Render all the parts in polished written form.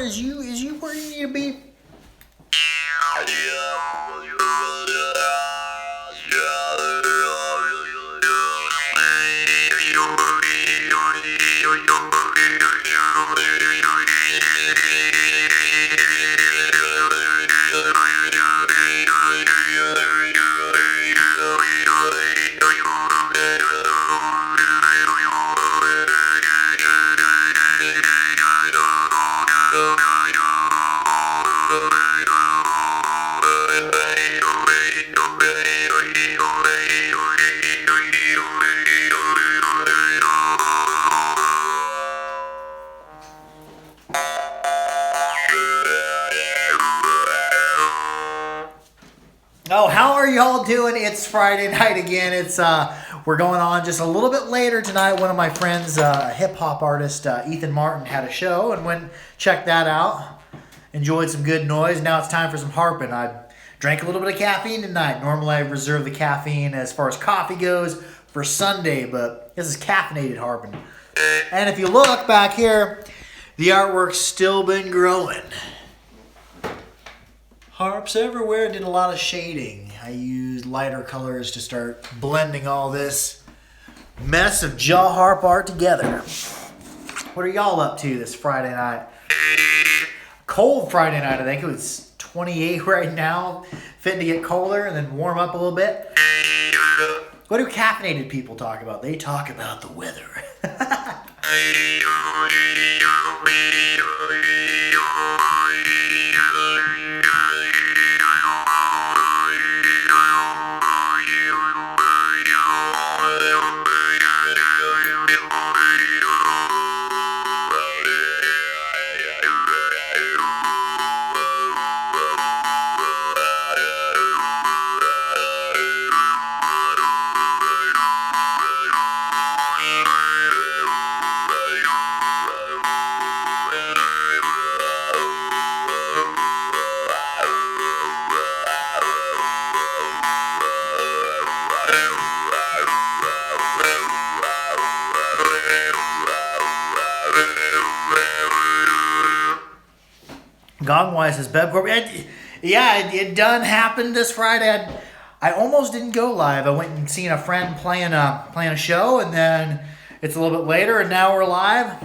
Is you where you need to be? Oh, how are y'all doing? It's Friday night again. We're going on just a little bit later tonight. One of my friends, hip hop artist Ethan Martin, had a show and went check that out. Enjoyed some good noise. Now it's time for some harping. I drank a little bit of caffeine tonight. Normally I reserve the caffeine as far as coffee goes for Sunday, but this is caffeinated harping. And if you look back here, the artwork's still been growing. Harps everywhere. Did a lot of shading. I used lighter colors to start blending all this mess of jaw harp art together. What are y'all up to this Friday night? Cold Friday night, I think. It was 28 right now. Fitting to get colder and then warm up a little bit. What do caffeinated people talk about? They talk about the weather. Gongwise says, Bebcorp. Yeah, it done happened this Friday. I almost didn't go live. I went and seen a friend playing a show, and then it's a little bit later, and now we're live.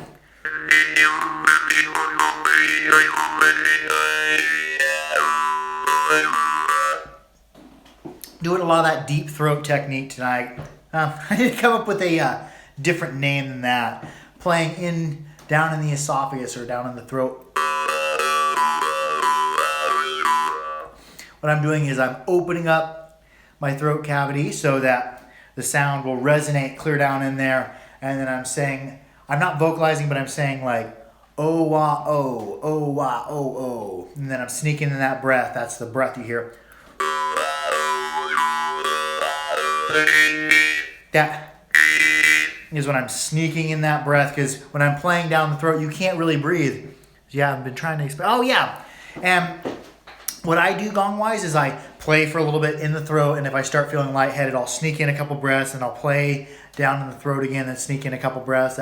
Doing a lot of that deep throat technique tonight. I need to come up with a different name than that. Playing down in the esophagus or down in the throat. What I'm doing is I'm opening up my throat cavity so that the sound will resonate clear down in there. And then I'm saying, I'm not vocalizing, but I'm saying like, oh, wah, oh, wah, oh, oh. And then I'm sneaking in that breath. That's the breath you hear. That is when I'm sneaking in that breath, because when I'm playing down the throat, you can't really breathe. Yeah, I've been trying to explain. Oh, yeah. And what I do gong-wise is I play for a little bit in the throat, and if I start feeling lightheaded, I'll sneak in a couple breaths, and I'll play down in the throat again, and sneak in a couple breaths.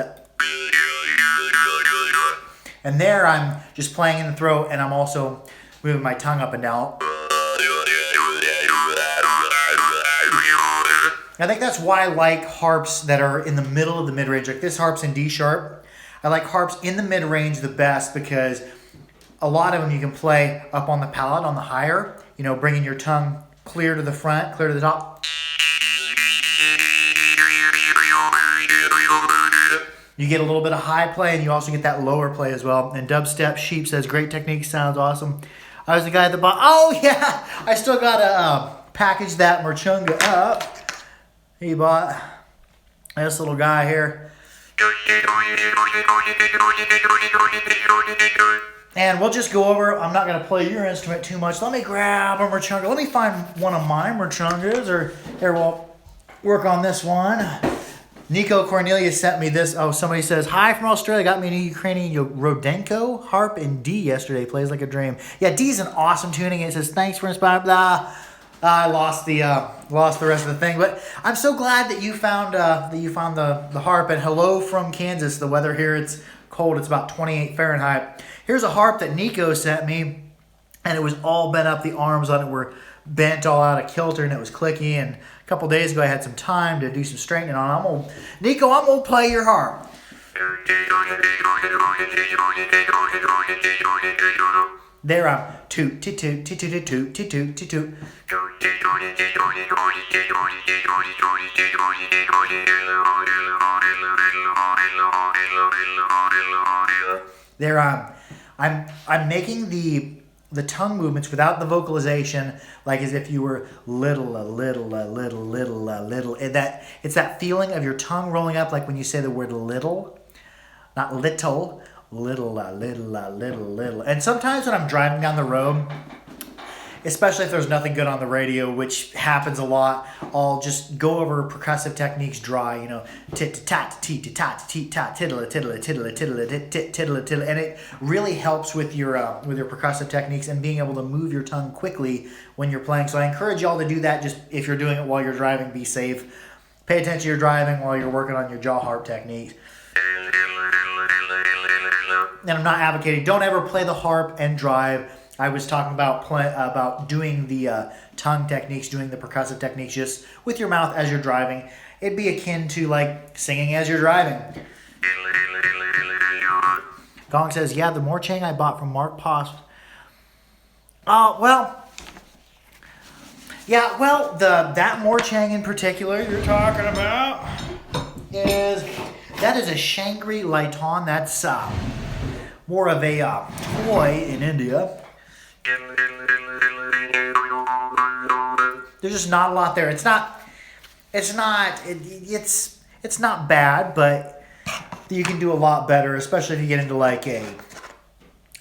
And there I'm just playing in the throat, and I'm also moving my tongue up and down. I think that's why I like harps that are in the middle of the mid-range. Like this harp's in D sharp. I like harps in the mid-range the best because a lot of them you can play up on the palate, on the higher, bringing your tongue clear to the front, clear to the top. You get a little bit of high play, and you also get that lower play as well. And Dubstep Sheep says, great technique, sounds awesome. I was the guy at the bottom. Oh, yeah, I still got to package that Merchunga up. He bought this little guy here. And we'll just go over, I'm not going to play your instrument too much. Let me grab a Merchunga. Let me find one of my Merchungas. Or here, we'll work on this one. Nico Cornelius sent me this. Oh, somebody says, hi from Australia. Got me a new Ukrainian Rodenko harp in D yesterday. Plays like a dream. Yeah, D's an awesome tuning. It says, thanks for inspiring. Blah. I lost the rest of the thing, but I'm so glad that you found the harp. And hello from Kansas. The weather here, it's cold. It's about 28 Fahrenheit. Here's a harp that Nico sent me, and it was all bent up. The arms on it were bent all out of kilter, and it was clicky. And a couple days ago, I had some time to do some straightening on it. Nico, I'm gonna play your harp. There I'm toot toot toot toot toot toot toot toot toot toot. There I'm making the tongue movements without the vocalization, like as if you were little. And it's that feeling of your tongue rolling up, like when you say the word little, not little. Little. And sometimes when I'm driving down the road, especially if there's nothing good on the radio, which happens a lot, I'll just go over percussive techniques dry, you know, tit-tat, tit-tat, tit-tat, tiddle, tiddle, tiddle, tiddle, tiddle, tiddle, and it really helps with your percussive techniques and being able to move your tongue quickly when you're playing. So I encourage y'all to do that. Just if you're doing it while you're driving, be safe. Pay attention to your driving while you're working on your jaw harp techniques. And I'm not advocating, don't ever play the harp and drive. I was talking about doing the tongue techniques, doing the percussive techniques just with your mouth as you're driving. It'd be akin to like singing as you're driving. Gong says, yeah, the Morchang I bought from Mark Post. That Morchang in particular you're talking about is a Shangri-La Laiton. That's more of a toy in India. There's just not a lot there. It's not bad, but you can do a lot better, especially if you get into like a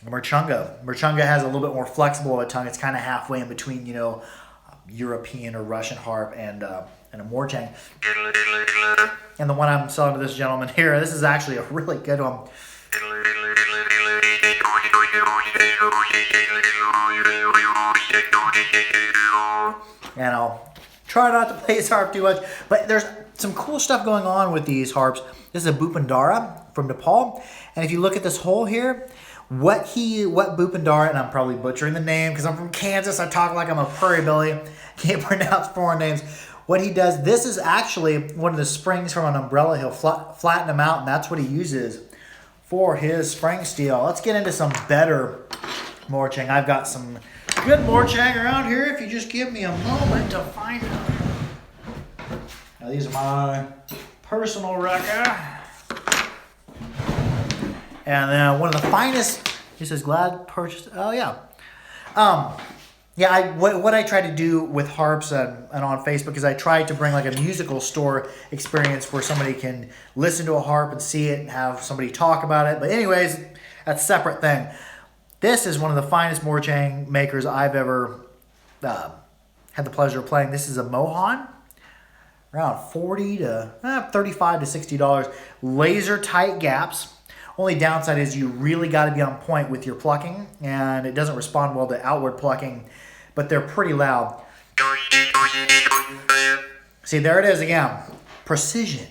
Merchunga. Merchunga has a little bit more flexible of a tongue. It's kind of halfway in between, you know, European or Russian harp and a Morchang. And the one I'm selling to this gentleman here, this is actually a really good one. And I'll try not to play his harp too much, but there's some cool stuff going on with these harps. This is a Bhupendara from Nepal, and if you look at this hole here, what Bhupendara, and I'm probably butchering the name because I'm from Kansas, I talk like I'm a prairie billy, can't pronounce foreign names. What he does, this is actually one of the springs from an umbrella. He'll flatten them out, and that's what he uses for his spring steel. Let's get into some better Morchang. I've got some good Morchang around here if you just give me a moment to find them. Now these are my personal record. And then one of the finest, he says, glad purchased. Oh yeah. What I try to do with harps and on Facebook is I try to bring like a musical store experience where somebody can listen to a harp and see it and have somebody talk about it. But anyways, that's a separate thing. This is one of the finest Morchang makers I've ever had the pleasure of playing. This is a Mohan, around $40 to $35 to $60. Laser tight gaps. Only downside is you really got to be on point with your plucking, and it doesn't respond well to outward plucking, but they're pretty loud. See, there it is again. Precision.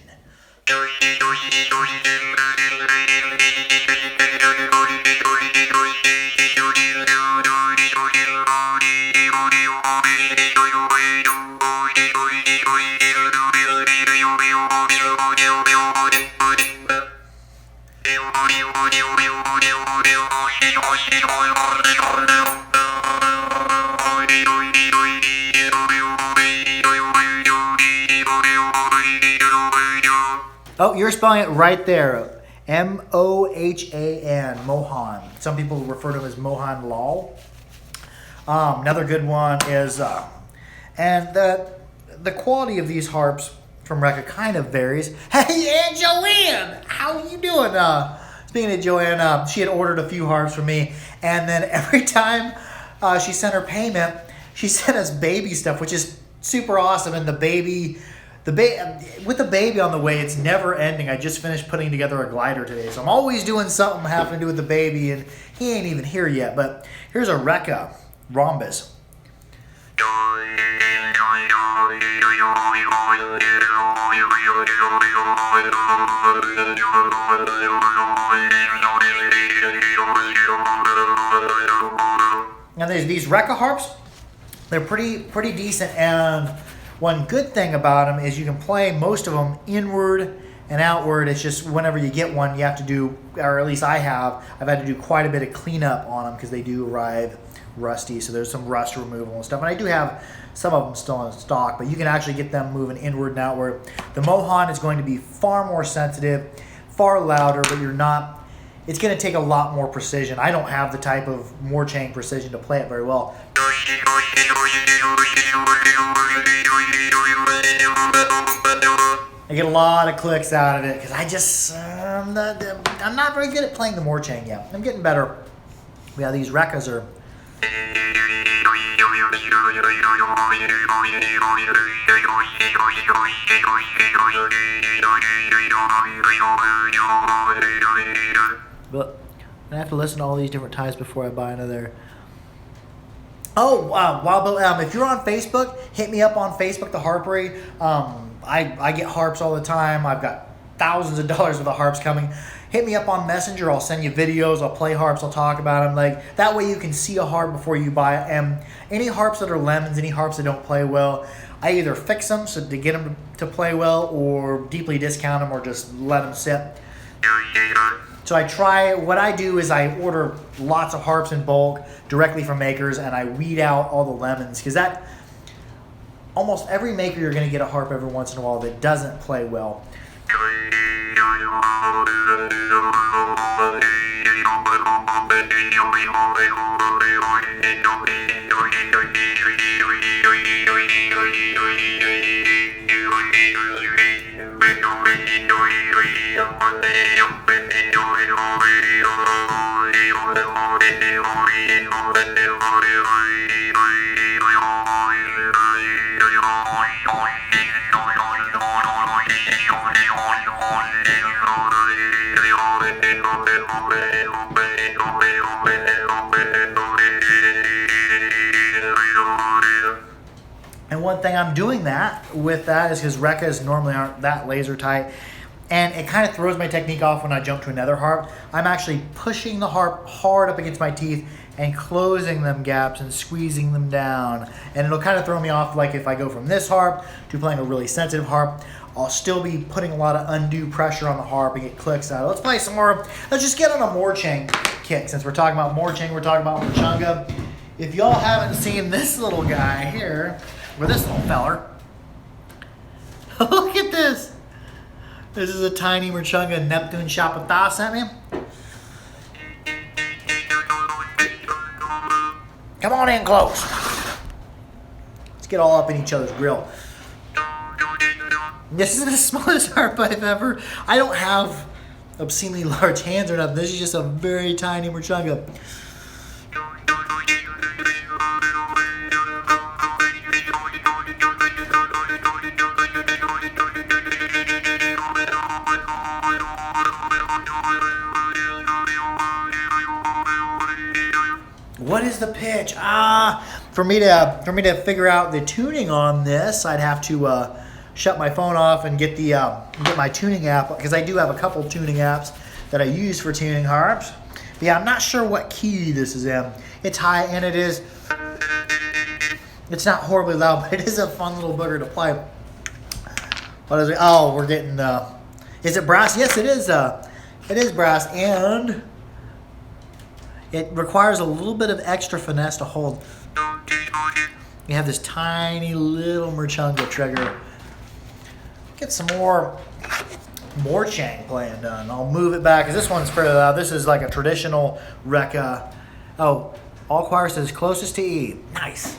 Oh, you're spelling it right there. M-O-H-A-N, Mohan. Some people refer to him as Mohan Lal. Another good one is, and the quality of these harps from Rekka kind of varies. Hey, Aunt Joanne, how are you doing? Speaking of Joanne, she had ordered a few harps for me, and then every time she sent her payment, she sent us baby stuff, which is super awesome. And with the baby on the way, it's never ending. I just finished putting together a glider today, so I'm always doing something having to do with the baby, and he ain't even here yet. But here's a Rekka rhombus. And there's these Rekka harps. They're pretty decent, and one good thing about them is you can play most of them inward and outward. It's just whenever you get one, you have to do, or at least I've had to do quite a bit of cleanup on them because they do arrive rusty, so there's some rust removal and stuff. And I do have some of them still in stock, but you can actually get them moving inward and outward. The Mohan is going to be far more sensitive, far louder, but it's going to take a lot more precision. I don't have the type of Moorchang precision to play it very well. I get a lot of clicks out of it because I'm not very good at playing the Moorchang yet. I'm getting better. Yeah, these Rekkas are. But I have to listen to all these different types before I buy another. Oh, wow. If you're on Facebook, hit me up on Facebook, the Harpery. I get harps all the time. I've got thousands of dollars worth of harps coming. Hit me up on Messenger. I'll send you videos. I'll play harps. I'll talk about them. Like that way you can see a harp before you buy it. And any harps that are lemons, any harps that don't play well, I either fix them so to get them to play well, or deeply discount them, or just let them sit. So what I do is I order lots of harps in bulk directly from makers, and I weed out all the lemons, because almost every maker you're going to get a harp every once in a while that doesn't play well. And one thing I'm doing with that is because Rekkas normally aren't that laser tight, and it kind of throws my technique off when I jump to another harp. I'm actually pushing the harp hard up against my teeth and closing them gaps and squeezing them down, and it'll kind of throw me off. Like if I go from this harp to playing a really sensitive harp, I'll still be putting a lot of undue pressure on the harp and get clicks out. Let's play some more. Let's just get on a Moorchang kick. Since we're talking about Moorchang, we're talking about Moorchunga. If y'all haven't seen this little guy here, or this little feller, look at this. This is a tiny Moorchunga Neptune Chapata sent me. Come on in close. Let's get all up in each other's grill. This is the smallest harp I've ever. I don't have obscenely large hands or nothing. This is just a very tiny Moorchunga. What is the pitch? For me to figure out the tuning on this, I'd have to shut my phone off and get my tuning app, because I do have a couple tuning apps that I use for tuning harps. But yeah, I'm not sure what key this is in. It's high, and it's not horribly loud, but it is a fun little booger to play. What is it? Oh, we're getting. Is it brass? Yes, it is. It is brass, and it requires a little bit of extra finesse to hold. You have this tiny little Moorchunga trigger. Get some more Moorchang playing done. I'll move it back, because this one's fairly loud. This is like a traditional Rekka. Oh, all choir says closest to E. Nice.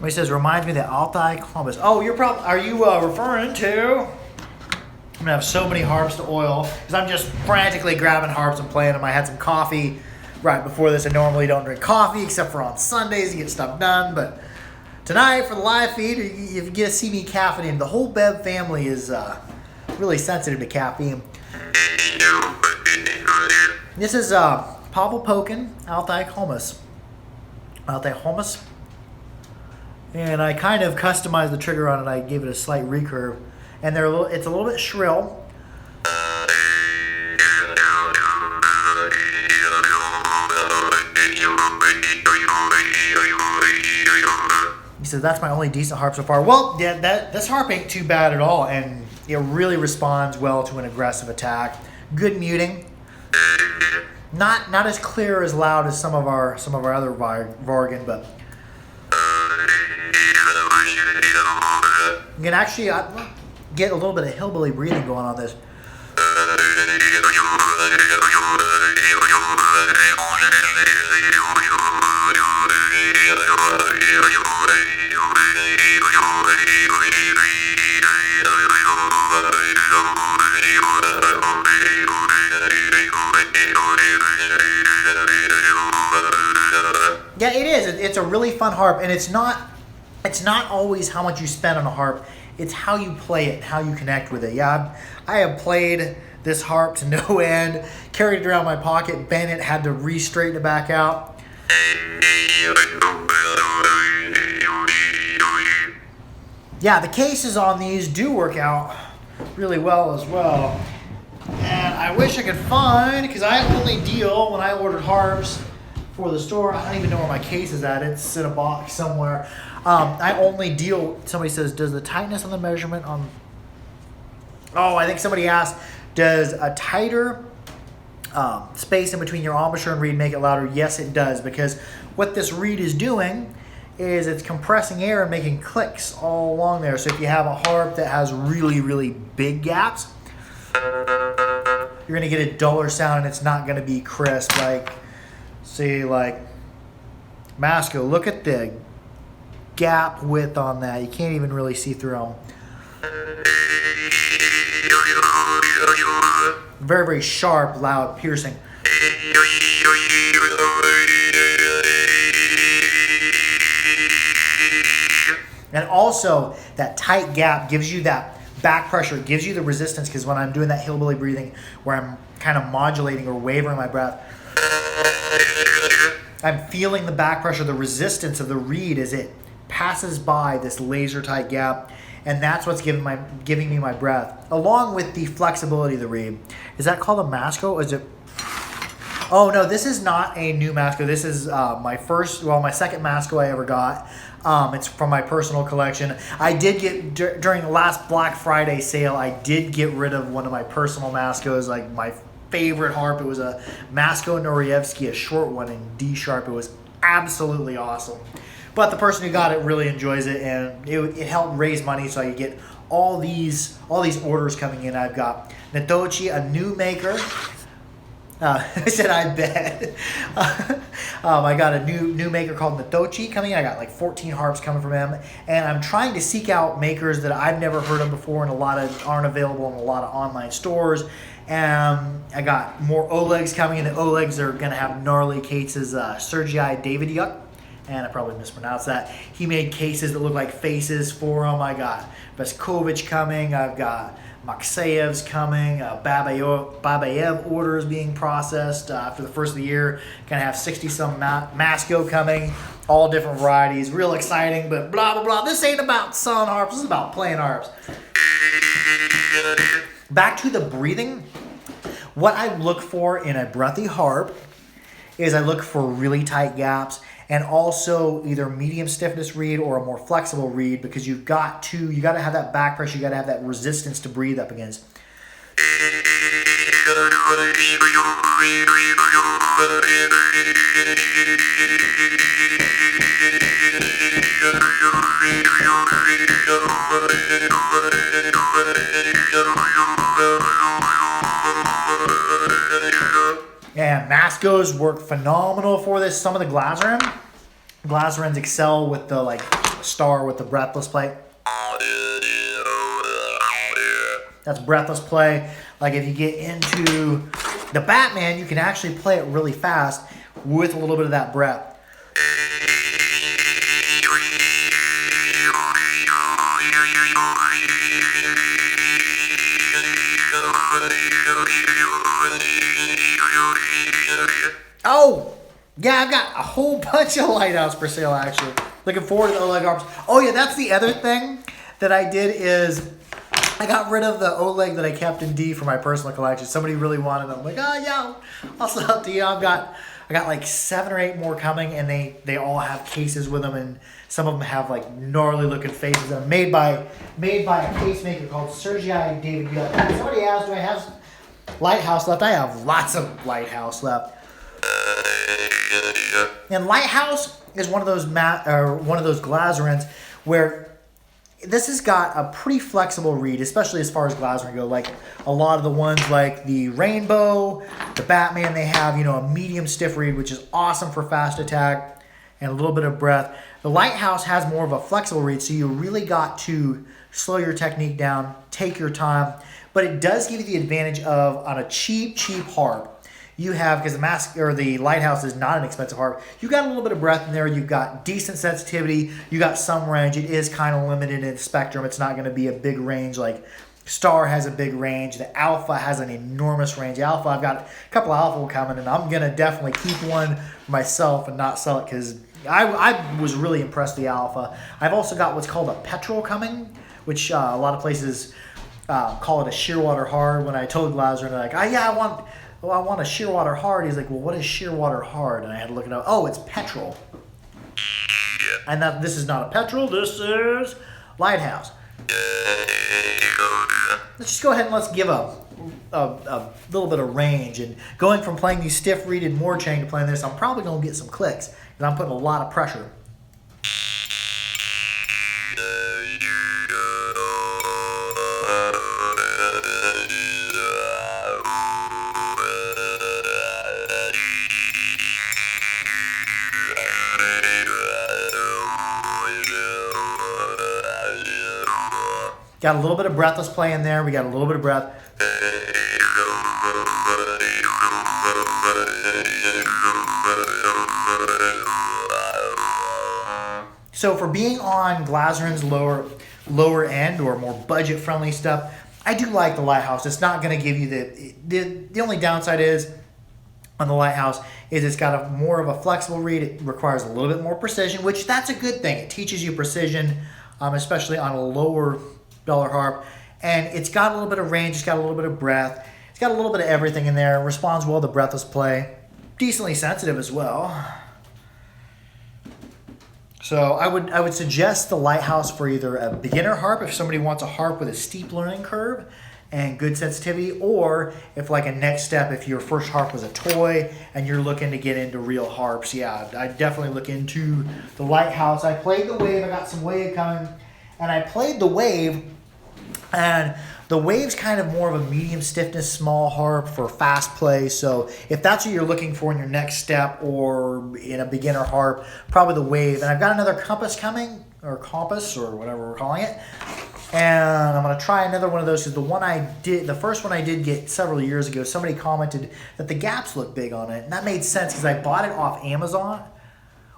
He says, reminds me of the Altai Columbus. Oh, are you referring to I'm gonna have so many harps to oil because I'm just frantically grabbing harps and playing them. I had some coffee right before this. I normally don't drink coffee except for on Sundays to get stuff done, but tonight for the live feed, you get to see me caffeinating. The whole Bev family is really sensitive to caffeine. This is Pavel Pokin Altai Hummus. Altai Hummus. And I kind of customized the trigger on it. I gave it a slight recurve. And it's a little bit shrill. He says, that's my only decent harp so far. Well, yeah, this harp ain't too bad at all. And it really responds well to an aggressive attack. Good muting. Not as clear, as loud as some of our other Vargan, but you can actually get a little bit of hillbilly breathing going on this. Yeah, it is. It's a really fun harp, and it's not always how much you spend on a harp. It's how you play it, how you connect with it. Yeah, I have played this harp to no end, carried it around my pocket, bent it, had to re-straighten it back out. Yeah, the cases on these do work out really well as well. And I wish I could find, because I only deal when I ordered harps for the store. I don't even know where my case is at. It's in a box somewhere. I only deal, somebody says, does the tightness on the measurement on, oh, I think somebody asked, does a tighter space in between your embouchure and reed make it louder? Yes, it does, because what this reed is doing is it's compressing air and making clicks all along there. So if you have a harp that has really, really big gaps, you're going to get a duller sound and it's not going to be crisp. Like, see, like Masco, look at the gap width on that. You can't even really see through them. Very, very sharp, loud, piercing. And also, that tight gap gives you that back pressure, it gives you the resistance, because when I'm doing that hillbilly breathing where I'm kind of modulating or wavering my breath, I'm feeling the back pressure, the resistance of the reed as it passes by this laser tight gap, and that's what's giving me my breath, along with the flexibility of the reed. Is that called a Masco? Is it? Oh no, this is not a new Masco. This is my second Masco I ever got. It's from my personal collection. I did get, during the last Black Friday sale, I did get rid of one of my personal Mascos, like my favorite harp. It was a Masco Norievsky, a short one in D sharp. It was absolutely awesome. But the person who got it really enjoys it, and it helped raise money, so I get all these orders coming in. I've got Natochi, a new maker. I said, I bet. I got a new maker called Natochi coming in. I got like 14 harps coming from him. And I'm trying to seek out makers that I've never heard of before, and a lot of aren't available in a lot of online stores. I got more Olegs coming in. The Olegs are going to have gnarly cases. Sergei Davidyuk, and I probably mispronounced that. He made cases that look like faces for them. I got Veskovich coming. I've got Makseyev's coming. Babayev orders being processed after the first of the year. Gonna have 60-some Masco coming, all different varieties. Real exciting, but blah, blah, blah. This ain't about selling harps. This is about playing harps. Back to the breathing. What I look for in a breathy harp is I look for really tight gaps, and also either medium stiffness reed or a more flexible reed, because you got to have that back pressure, you got to have that resistance to breathe up against. And Mascos work phenomenal for this. Some of the Glazerins excel with the star with the breathless plate. That's breathless play. Like if you get into the Batman, you can actually play it really fast with a little bit of that breath. Oh, yeah, I've got a whole bunch of Lighthouse for sale, actually. Looking forward to the Oleg harps. Oh, yeah, that's the other thing that I did is I got rid of the Oleg that I kept in D for my personal collection. Somebody really wanted them. I'm like, oh, yeah, I'll sell it to you. I got like 7 or 8 more coming, and they all have cases with them, and some of them have like gnarly looking faces. They're made by a case maker called Sergei David. Somebody asked, do I have Lighthouse left? I have lots of Lighthouse left. And Lighthouse is one of those Glazerins where this has got a pretty flexible reed, especially as far as Glazerin go. Like a lot of the ones like the Rainbow, the Batman, they have, you know, a medium stiff reed, which is awesome for fast attack and a little bit of breath. The Lighthouse has more of a flexible reed, so you really got to slow your technique down, take your time, but it does give you the advantage of on a cheap harp. You have, because the Lighthouse is not an expensive harp, you got a little bit of breath in there, you've got decent sensitivity, you got some range. It is kind of limited in spectrum. It's not going to be a big range like Star has a big range. The Alpha has an enormous range. Alpha, I've got a couple of Alpha coming, and I'm going to definitely keep one for myself and not sell it because I was really impressed with the Alpha. I've also got what's called a Petrol coming, which a lot of places call it a Shearwater Hard. When I told Glazer, they're like, oh, yeah, I want a Shearwater Hard. He's like, well, what is Shearwater Hard? And I had to look it up. Oh, it's Petrol. And this is not a Petrol. This is Lighthouse. Let's just go ahead and let's give a little bit of range. And going from playing these stiff reeded Moor chain to playing this, I'm probably going to get some clicks because I'm putting a lot of pressure. Got a little bit of breathless play in there. We got a little bit of breath. So for being on Glazerin's lower end or more budget friendly stuff, I do like the Lighthouse. It's not going to give you the only downside is on the Lighthouse is it's got a more of a flexible reed. It requires a little bit more precision, which that's a good thing. It teaches you precision, especially on a lower dollar harp, and it's got a little bit of range, it's got a little bit of breath, it's got a little bit of everything in there. It responds well to breathless play, decently sensitive as well. So I would suggest the Lighthouse for either a beginner harp if somebody wants a harp with a steep learning curve and good sensitivity, or if like a next step, if your first harp was a toy and you're looking to get into real harps, yeah, I definitely look into the Lighthouse. I played the Wave, I got some Wave coming, and I played the Wave, and the Wave's kind of more of a medium stiffness small harp for fast play. So if that's what you're looking for in your next step or in a beginner harp, probably the Wave. And I've got another Compass coming, or Compass, or whatever we're calling it. And I'm going to try another one of those because the first one I did get several years ago, somebody commented that the gaps look big on it. And that made sense because I bought it off Amazon.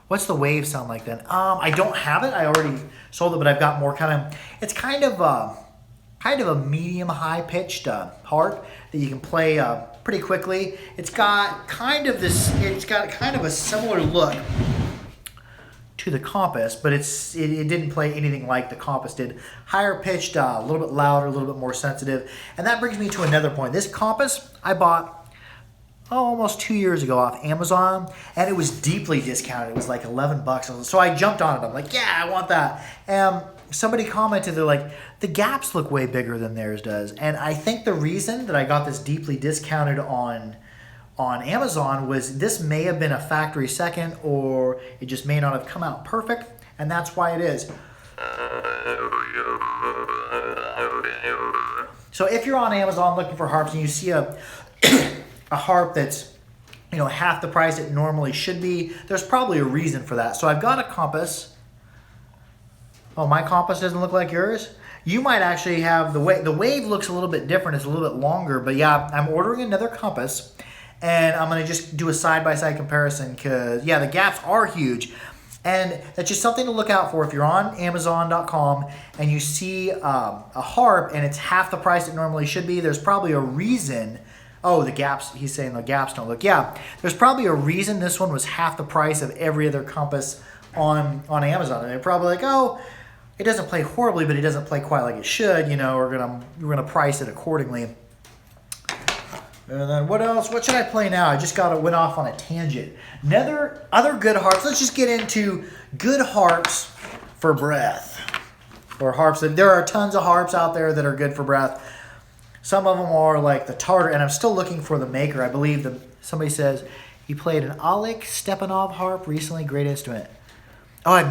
What's the Wave sound like then? I don't have it. I already sold it, but I've got more coming. It's kind of a medium high pitched harp that you can play pretty quickly. It's got kind of a similar look to the Compass, but it didn't play anything like the Compass did. Higher pitched, a little bit louder, a little bit more sensitive. And that brings me to another point. This Compass I bought almost 2 years ago off Amazon, and it was deeply discounted. It was like $11. So I jumped on it. I'm like, yeah, I want that. And somebody commented, they're like, the gaps look way bigger than theirs does. And I think the reason that I got this deeply discounted on Amazon was this may have been a factory second, or it just may not have come out perfect, and that's why it is. So if you're on Amazon looking for harps and you see a harp that's, you know, half the price it normally should be, there's probably a reason for that. So I've got a Compass. Oh, my Compass doesn't look like yours? You might actually have the wave looks a little bit different. It's a little bit longer, but yeah, I'm ordering another compass, and I'm gonna just do a side-by-side comparison because yeah, the gaps are huge, and that's just something to look out for if you're on Amazon.com and you see a harp and it's half the price it normally should be. There's probably a reason. Oh, the gaps. He's saying the gaps don't look. Yeah, there's probably a reason this one was half the price of every other compass on Amazon, and they're probably like, oh, it doesn't play horribly, but it doesn't play quite like it should. You know, we're gonna price it accordingly. And then what else? What should I play now? I just went off on a tangent. Other good harps. Let's just get into good harps for breath, or harps that there are tons of harps out there that are good for breath. Some of them are like the Tartar, and I'm still looking for the maker. I believe somebody says he played an Oleg Stepanov harp recently. Great instrument. Oh,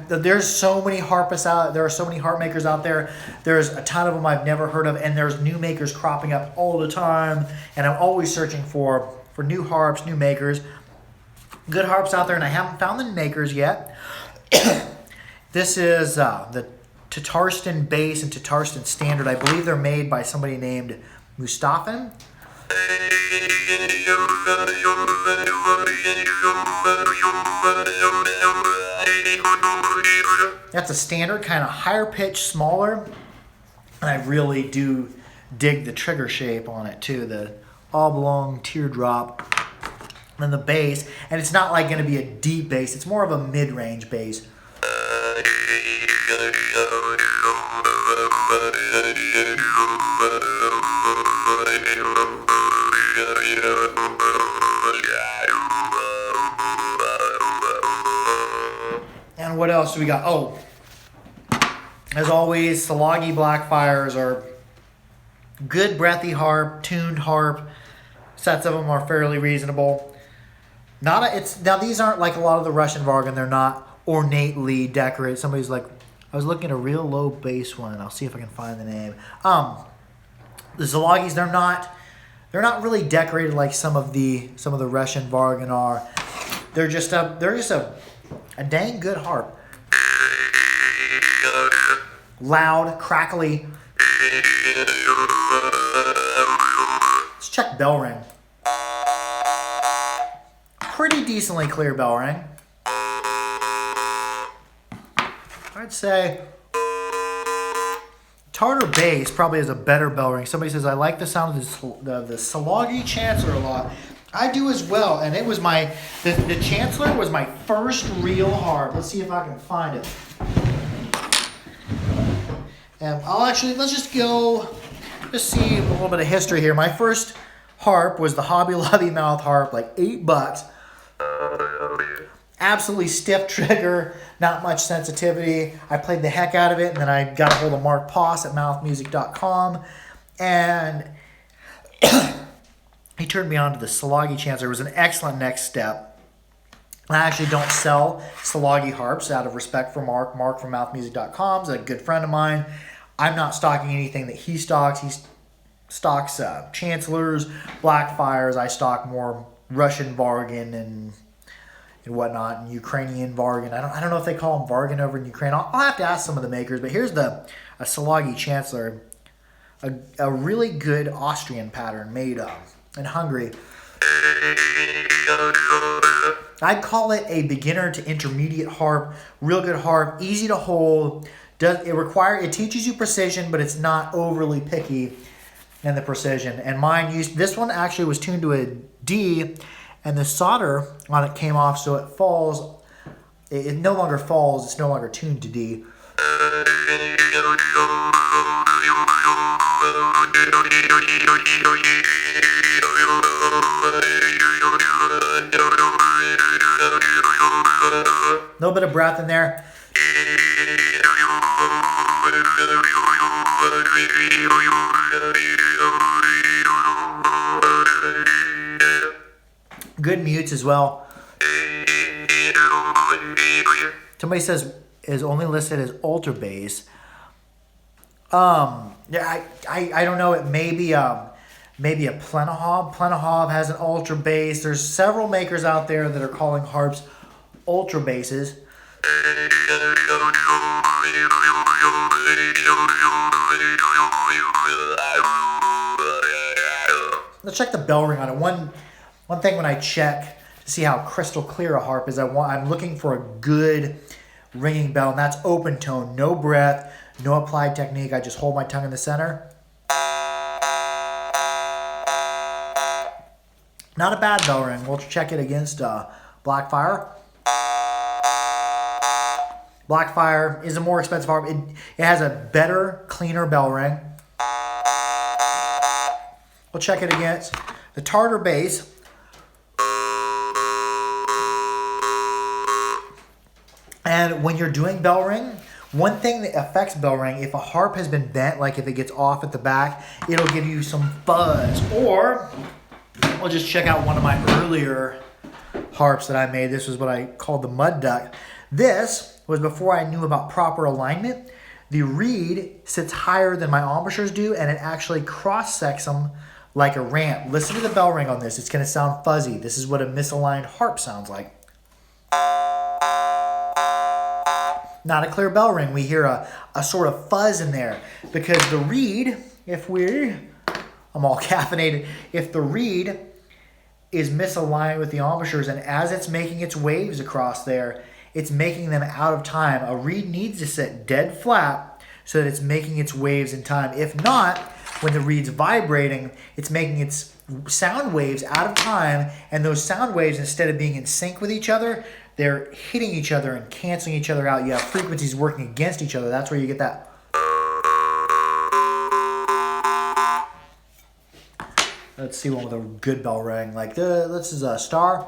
there's so many harpists out. There are so many harp makers out there. There's a ton of them I've never heard of, and there's new makers cropping up all the time. And I'm always searching for new harps, new makers, good harps out there, and I haven't found the makers yet. This is the Tatarstan bass and Tatarstan standard. I believe they're made by somebody named Mustafin. That's a standard, kind of higher pitch, smaller, and I really do dig the trigger shape on it too. The oblong teardrop, and the bass, and it's not like going to be a deep bass. It's more of a mid-range bass. And what else do we got? Oh, as always, Salagi Blackfires are good breathy harp, tuned harp. Sets of them are fairly reasonable. Now these aren't like a lot of the Russian Vargan. They're not ornately decorated. Somebody's like, I was looking at a real low bass one. I'll see if I can find the name. The Zalagis, they're not really decorated like some of the Russian Vargan are. They're just a dang good harp. Loud, crackly. Let's check bell ring. Pretty decently clear bell ring. I'd say Tartar bass probably has a better bell ring. Somebody says, I like the sound of the Salagi Chancellor a lot. I do as well, and it was the Chancellor was my first real harp. Let's see if I can find it. And let's just see a little bit of history here. My first harp was the Hobby Lobby mouth harp, like $8. Absolutely stiff trigger, not much sensitivity. I played the heck out of it, and then I got a hold of Mark Poss at mouthmusic.com, and he turned me on to the Salagi Chancellor. It was an excellent next step. I actually don't sell Salagi harps out of respect for Mark. Mark from mouthmusic.com is a good friend of mine. I'm not stocking anything that he stocks. He stocks Chancellors, Blackfires. I stock more Russian Vargan and whatnot, and Ukrainian Vargan. I don't know if they call them Vargan over in Ukraine. I'll have to ask some of the makers, but here's a Salagi Chancellor, a really good Austrian pattern made in Hungary. I'd call it a beginner to intermediate harp, real good harp, easy to hold. It teaches you precision, but it's not overly picky in the precision. And this one actually was tuned to a D, and the solder on it came off, so it falls. It no longer falls. It's no longer tuned to D. A little bit of breath in there. Good mutes as well. Somebody says is only listed as ultra bass. Yeah, I don't know. It may be a Plenahov. Plenahov has an ultra bass. There's several makers out there that are calling harps ultra basses. Let's check the bell ring on it. One thing when I check to see how crystal clear a harp is, I'm looking for a good ringing bell, and that's open tone, no breath, no applied technique. I just hold my tongue in the center. Not a bad bell ring. We'll check it against Blackfire. Blackfire is a more expensive harp. It has a better, cleaner bell ring. We'll check it against the Tartar bass. And when you're doing bell ring, one thing that affects bell ring, if a harp has been bent, like if it gets off at the back, it'll give you some fuzz. Or we'll just check out one of my earlier harps that I made. This was what I called the Mud Duck. This was before I knew about proper alignment. The reed sits higher than my embouchures do, and it actually cross-sects them like a ramp. Listen to the bell ring on this. It's going to sound fuzzy. This is what a misaligned harp sounds like. Not a clear bell ring. We hear a sort of fuzz in there because the reed, I'm all caffeinated, if the reed is misaligned with the embouchures, and as it's making its waves across there, it's making them out of time. A reed needs to sit dead flat so that it's making its waves in time. If not, when the reed's vibrating, it's making its sound waves out of time, and those sound waves, instead of being in sync with each other, they're hitting each other and canceling each other out. You have frequencies working against each other. That's where you get that. Let's see one with a good bell ring. Like this is a Star.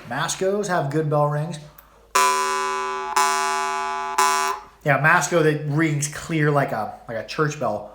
Mascos have good bell rings. Yeah, Masco that rings clear like a church bell.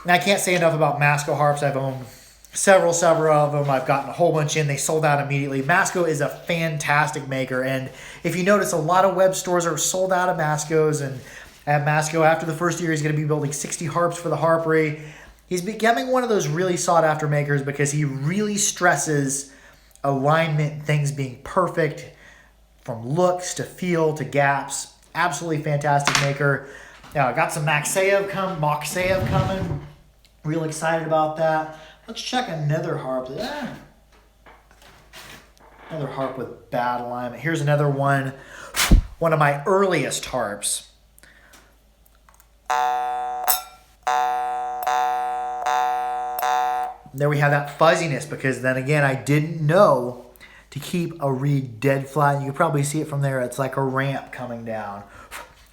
And I can't say enough about Masco harps. I've owned several of them. I've gotten a whole bunch in. They sold out immediately. Masco is a fantastic maker, and if you notice, a lot of web stores are sold out of Mascos. And at Masco, after the first year, he's going to be building 60 harps for the Harpery. He's becoming one of those really sought-after makers because he really stresses alignment, things being perfect, from looks to feel to gaps. Absolutely fantastic maker. Now, I got some Moxeyev coming. Real excited about that. Let's check another harp. Another harp with bad alignment. Here's another one. One of my earliest harps. There we have that fuzziness, because then again, I didn't know to keep a reed dead flat. You can probably see it from there. It's like a ramp coming down.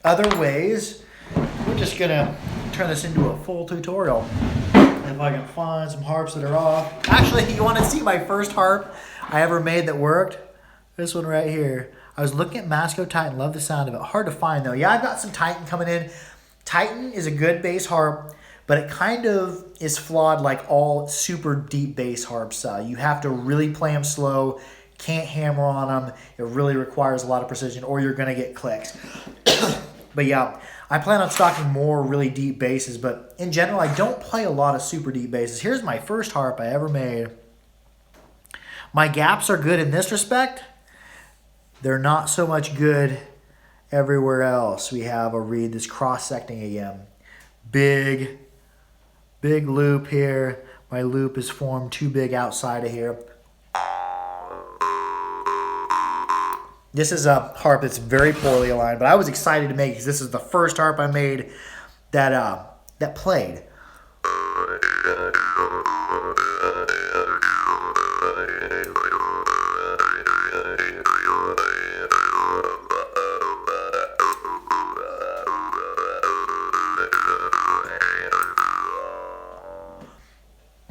Other ways, we're just going to turn this into a full tutorial. If I can find some harps that are off. Actually, you want to see my first harp I ever made that worked? This one right here. I was looking at Masco Titan. Love the sound of it. Hard to find, though. Yeah, I've got some Titan coming in. Titan is a good bass harp, but it kind of is flawed like all super deep bass harps. You have to really play them slow. Can't hammer on them. It really requires a lot of precision, or you're going to get clicks. But yeah, I plan on stocking more really deep basses, but in general, I don't play a lot of super deep basses. Here's my first harp I ever made. My gaps are good in this respect. They're not so much good everywhere else. We have a reed that's cross-secting again. Big loop here. My loop is formed too big outside of here. This is a harp that's very poorly aligned, but I was excited to make it because this is the first harp I made that played.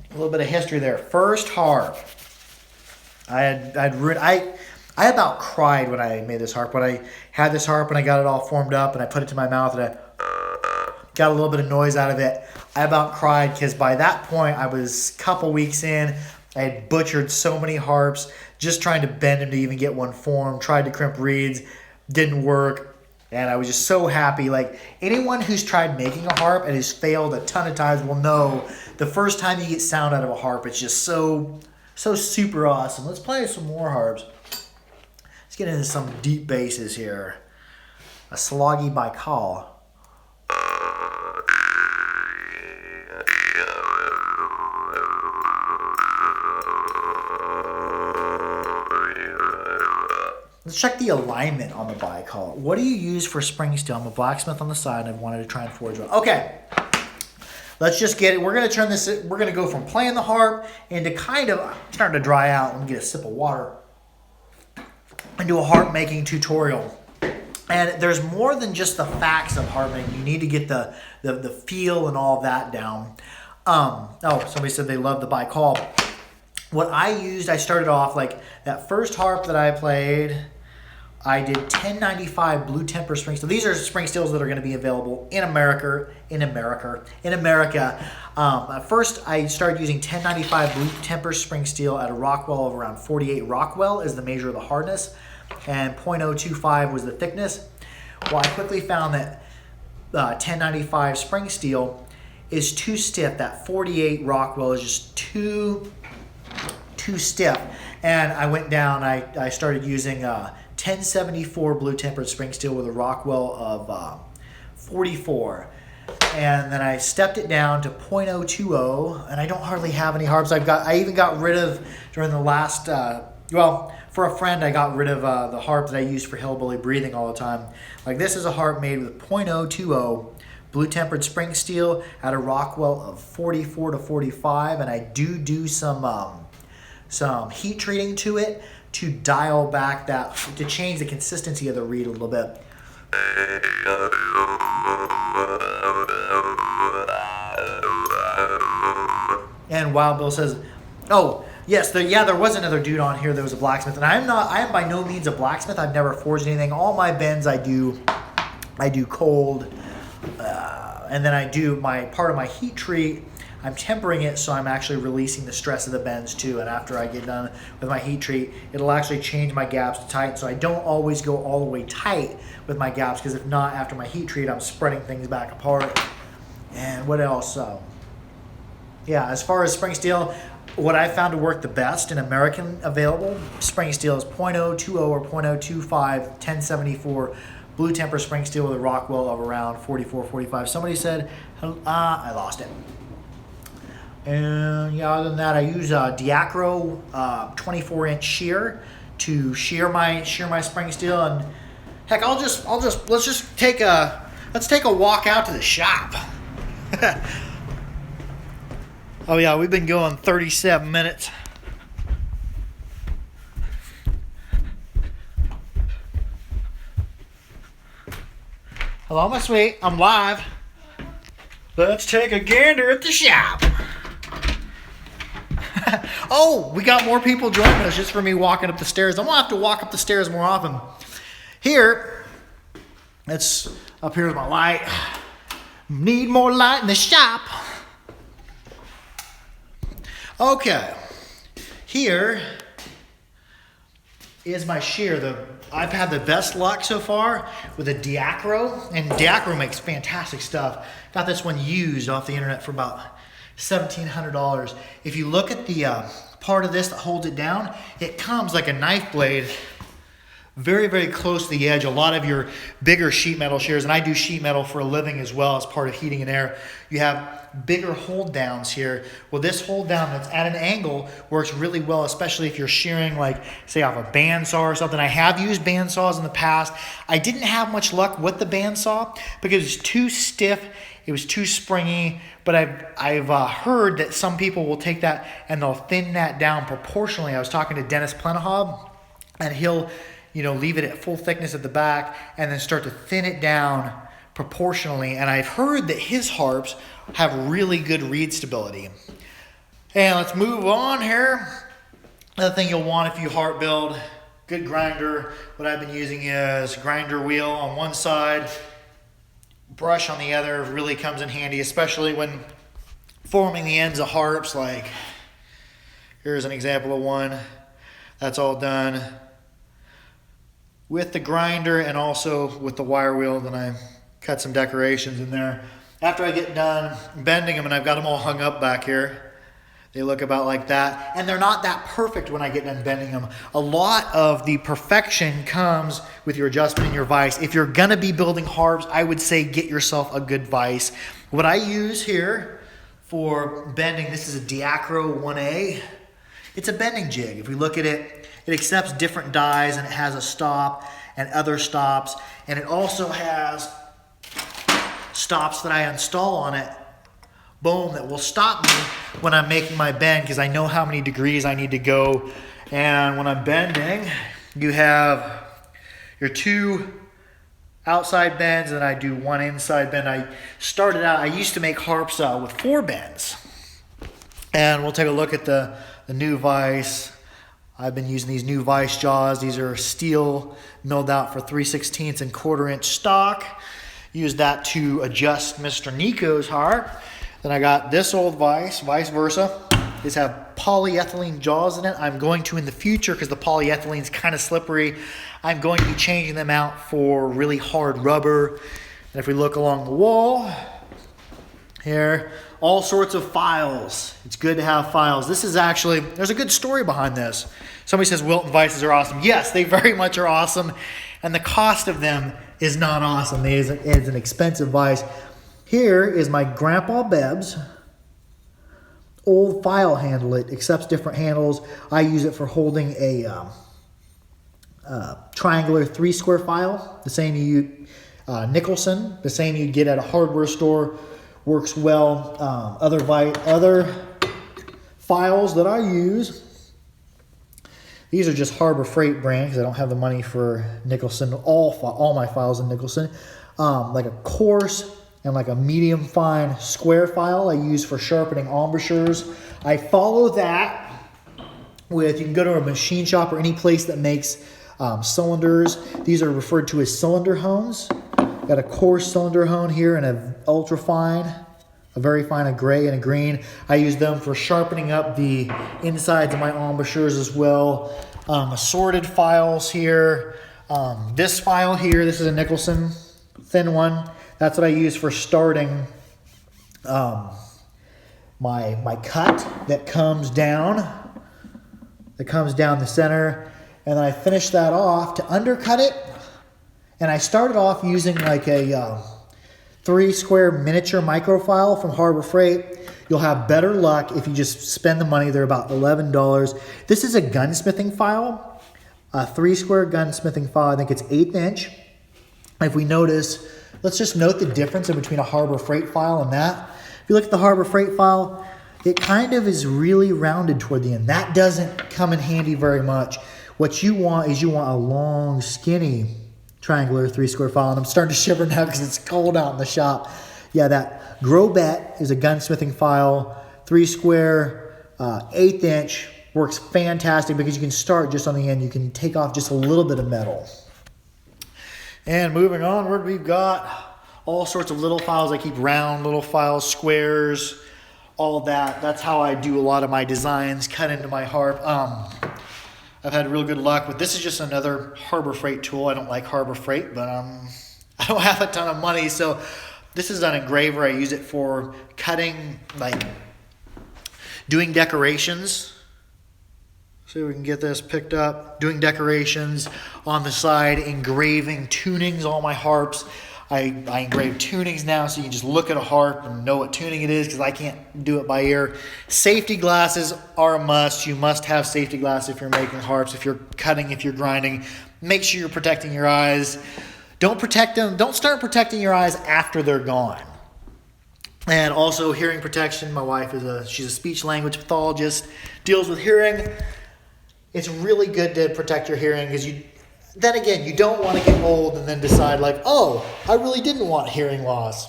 A little bit of history there. First harp. I about cried when I made this harp. When I had this harp and I got it all formed up and I put it to my mouth and I got a little bit of noise out of it, I about cried because by that point I was a couple weeks in. I had butchered so many harps just trying to bend them to even get one formed. Tried to crimp reeds. Didn't work. And I was just so happy. Like, anyone who's tried making a harp and has failed a ton of times will know the first time you get sound out of a harp, it's just so super awesome. Let's play some more harps. Let's get into some deep basses here. A sloggy by call. Let's check the alignment on the bicall. What do you use for spring steel? I'm a blacksmith on the side and I wanted to try and forge one. Okay, let's just get it. We're gonna turn this, we're gonna go from playing the harp into kind of, I'm starting to dry out. Let me get a sip of water. Into a harp making tutorial. And there's more than just the facts of harp making. You need to get the feel and all that down. Oh, somebody said they love the bicall. What I used, I started off like that first harp that I played, I did 1095 blue temper spring steel. These are spring steels that are going to be available in America. At first, I started using 1095 blue temper spring steel at a Rockwell of around 48. Rockwell is the measure of the hardness, and .025 was the thickness. Well, I quickly found that 1095 spring steel is too stiff. That 48 Rockwell is just too stiff. And I went down, I started using 1074 blue tempered spring steel with a Rockwell of 44. And then I stepped it down to .020, and I don't hardly have any harps. I even got rid of, during the last, for a friend, I got rid of the harp that I used for hillbilly breathing all the time. Like, this is a harp made with .020 blue tempered spring steel at a Rockwell of 44 to 45, and I do some heat treating to it to dial back that, to change the consistency of the reed a little bit. And Wild Bill says, oh, yes, there was another dude on here that was a blacksmith. And I am by no means a blacksmith. I've never forged anything. All my bends I do cold. And then I do part of my heat treat. I'm tempering it, so I'm actually releasing the stress of the bends too. And after I get done with my heat treat, it'll actually change my gaps to tight. So I don't always go all the way tight with my gaps, because if not, after my heat treat, I'm spreading things back apart. And what else? Yeah, as far as spring steel, what I found to work the best in American available spring steel is .020 or .025 1074 blue temper spring steel with a Rockwell of around 44, 45. Somebody said, I lost it. And yeah, other than that, I use a Diacro 24-inch shear to shear my spring steel. And heck, let's take a walk out to the shop. Oh yeah, we've been going 37 minutes. Hello, my sweet. I'm live. Let's take a gander at the shop. Oh, we got more people joining us just for me walking up the stairs. I'm going to have to walk up the stairs more often. Here, up here's my light. Need more light in the shop. Okay. Here is my shear. I've had the best luck so far with a Diacro, and Diacro makes fantastic stuff. Got this one used off the internet for about $1,700. If you look at the part of this that holds it down, it comes like a knife blade, very, very close to the edge. A lot of your bigger sheet metal shears, and I do sheet metal for a living as well as part of heating and air, you have bigger hold downs here. Well, this hold down that's at an angle works really well, especially if you're shearing, like, say, off a bandsaw or something. I have used bandsaws in the past. I didn't have much luck with the bandsaw because it's too stiff. It was too springy, but I've heard that some people will take that and they'll thin that down proportionally. I was talking to Dennis Plenahob, and he'll, leave it at full thickness at the back and then start to thin it down proportionally. And I've heard that his harps have really good reed stability. And let's move on here. Another thing you'll want if you harp build, good grinder. What I've been using is grinder wheel on one side, brush on the other. Really comes in handy, especially when forming the ends of harps. Like, here's an example of one that's all done. with the grinder and also with the wire wheel. Then I cut some decorations in there. After I get done bending them, and I've got them all hung up back here, they look about like that. And they're not that perfect when I get done bending them. A lot of the perfection comes with your adjustment and your vise. If you're gonna be building harps, I would say get yourself a good vise. What I use here for bending, this is a Diacro 1A. It's a bending jig. If we look at it, it accepts different dies, and it has a stop and other stops. And it also has stops that I install on it, boom, that will stop me when I'm making my bend, because I know how many degrees I need to go. And when I'm bending, you have your 2 outside bends, and I do 1 inside bend. I started out, I used to make harps with 4 bends. And we'll take a look at the new vise. I've been using these new vise jaws. These are steel, milled out for 3/16 and 1/4 inch stock. Use that to adjust Mr. Nico's harp. Then I got this old vise, vice versa. These have polyethylene jaws in it. I'm going to, in the future, because the polyethylene is kind of slippery, I'm going to be changing them out for really hard rubber. And if we look along the wall here, all sorts of files. It's good to have files. This is actually, there's a good story behind this. Somebody says Wilton vices are awesome. Yes, they very much are awesome. And the cost of them is not awesome. It is an expensive vise. Here is my Grandpa Beb's old file handle. It accepts different handles. I use it for holding a triangular 3-square file. The same you Nicholson, the same you get at a hardware store. Works well. Other files that I use, these are just Harbor Freight brand, because I don't have the money for Nicholson. All my files in Nicholson. Like a coarse and like a medium fine square file I use for sharpening embouchures. I follow that with, you can go to a machine shop or any place that makes cylinders. These are referred to as cylinder hones. Got a coarse cylinder hone here and a ultra fine, a very fine, a gray and a green. I use them for sharpening up the insides of my embouchures as well. Assorted files here. This file here, this is a Nicholson thin one. That's what I use for starting my cut that comes down the center. And then I finish that off to undercut it. And I started off using like a 3-square miniature microfile from Harbor Freight. You'll have better luck if you just spend the money. They're about $11. This is a gunsmithing file, a 3-square gunsmithing file. I think it's 1/8 inch. If we notice, let's just note the difference in between a Harbor Freight file and that. If you look at the Harbor Freight file, it kind of is really rounded toward the end. That doesn't come in handy very much. What you want is you want a long, skinny triangular 3-square file. And I'm starting to shiver now because it's cold out in the shop. Yeah, that Grobet is a gunsmithing file, 3-square, 1/8 inch, works fantastic because you can start just on the end. You can take off just a little bit of metal. And moving onward, we've got all sorts of little files. I keep round little files, squares, all that. That's how I do a lot of my designs, cut into my harp. I've had real good luck with this. Is just another Harbor Freight tool. I don't like Harbor Freight, but I don't have a ton of money, so this is an engraver. I use it for cutting, like doing decorations. See if we can get this picked up. Doing decorations on the side, engraving tunings, all my harps. I engrave tunings now, so you can just look at a harp and know what tuning it is, because I can't do it by ear. Safety glasses are a must. You must have safety glasses if you're making harps, if you're cutting, if you're grinding. Make sure you're protecting your eyes. Don't protect them. Don't start protecting your eyes after they're gone. And also hearing protection. My wife she's a speech language pathologist, deals with hearing. It's really good to protect your hearing, because then again, you don't want to get old and then decide like, oh, I really didn't want hearing loss.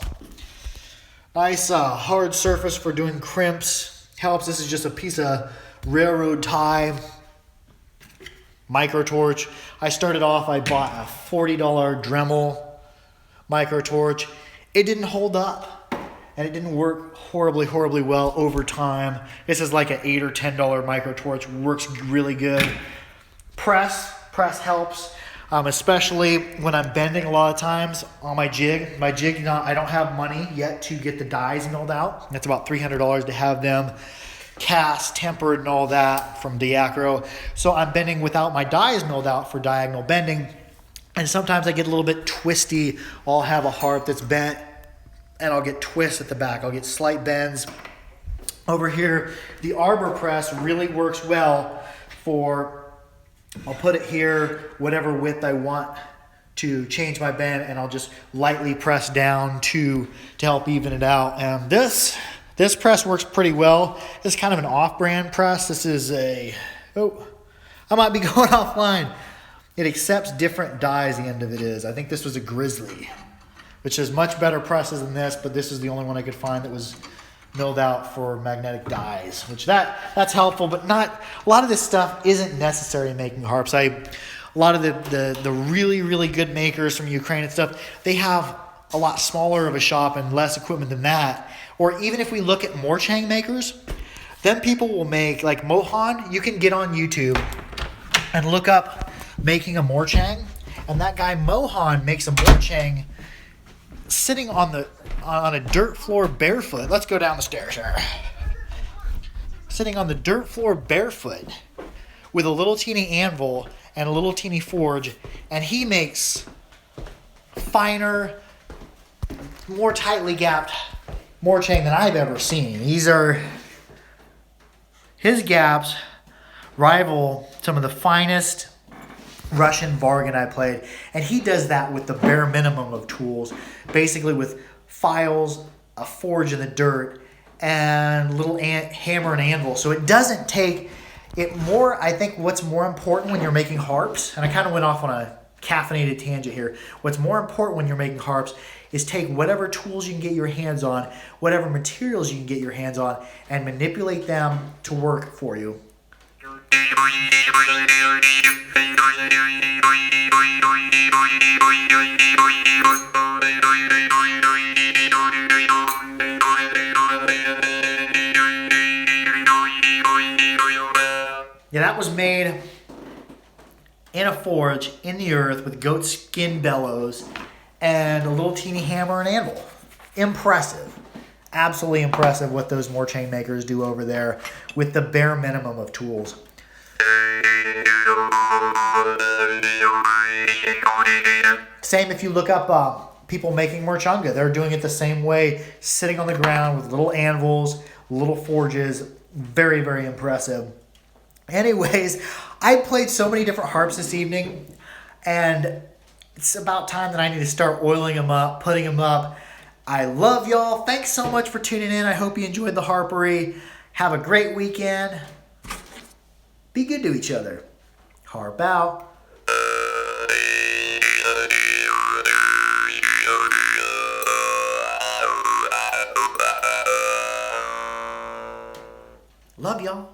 Nice hard surface for doing crimps. Helps. This is just a piece of railroad tie micro torch. I started off, I bought a $40 Dremel micro torch. It didn't hold up, and it didn't work horribly well over time. This is like an $8 or $10 micro torch. Works really good. Press helps. especially when I'm bending a lot of times on my jig. My jig, I don't have money yet to get the dies milled out. It's about $300 to have them cast, tempered, and all that from Diacro. So I'm bending without my dies milled out for diagonal bending. And sometimes I get a little bit twisty. I'll have a harp that's bent and I'll get twists at the back. I'll get slight bends. Over here, the arbor press really works well for, I'll put it here, whatever width I want to change my bend, and I'll just lightly press down to help even it out. And this press works pretty well. It's kind of an off-brand press. This is a, I might be going offline. It accepts different dies, the end of it is. I think this was a Grizzly, which is much better presses than this, but this is the only one I could find that was milled out for magnetic dies, which that's helpful, but not, a lot of this stuff isn't necessary in making harps. A lot of the really, really good makers from Ukraine and stuff, they have a lot smaller of a shop and less equipment than that. Or even if we look at Morchang makers, then people will make, like Mohan, you can get on YouTube and look up making a Morchang, and that guy Mohan makes a Morchang sitting on a dirt floor barefoot. Let's go down the stairs here. Sitting on the dirt floor barefoot with a little teeny anvil and a little teeny forge, and he makes finer, more tightly gapped Morchang than I've ever seen. His gaps rival some of the finest Russian Vargan I played, and he does that with the bare minimum of tools, basically with files, a forge in the dirt, and little hammer and anvil. So it doesn't take it more. I think what's more important when you're making harps, and I kind of went off on a caffeinated tangent here, what's more important when you're making harps is take whatever tools you can get your hands on, whatever materials you can get your hands on, and manipulate them to work for you. Yeah, that was made in a forge in the earth with goat skin bellows and a little teeny hammer and anvil. Impressive. Absolutely impressive what those Morchang makers do over there with the bare minimum of tools. Same if you look up people making Morchunga. They're doing it the same way, sitting on the ground with little anvils, little forges. Very, very impressive. Anyways, I played so many different harps this evening, and it's about time that I need to start oiling them up, putting them up. I love y'all. Thanks so much for tuning in. I hope you enjoyed the Harpery. Have a great weekend. Be good to each other. Harp out. Love y'all.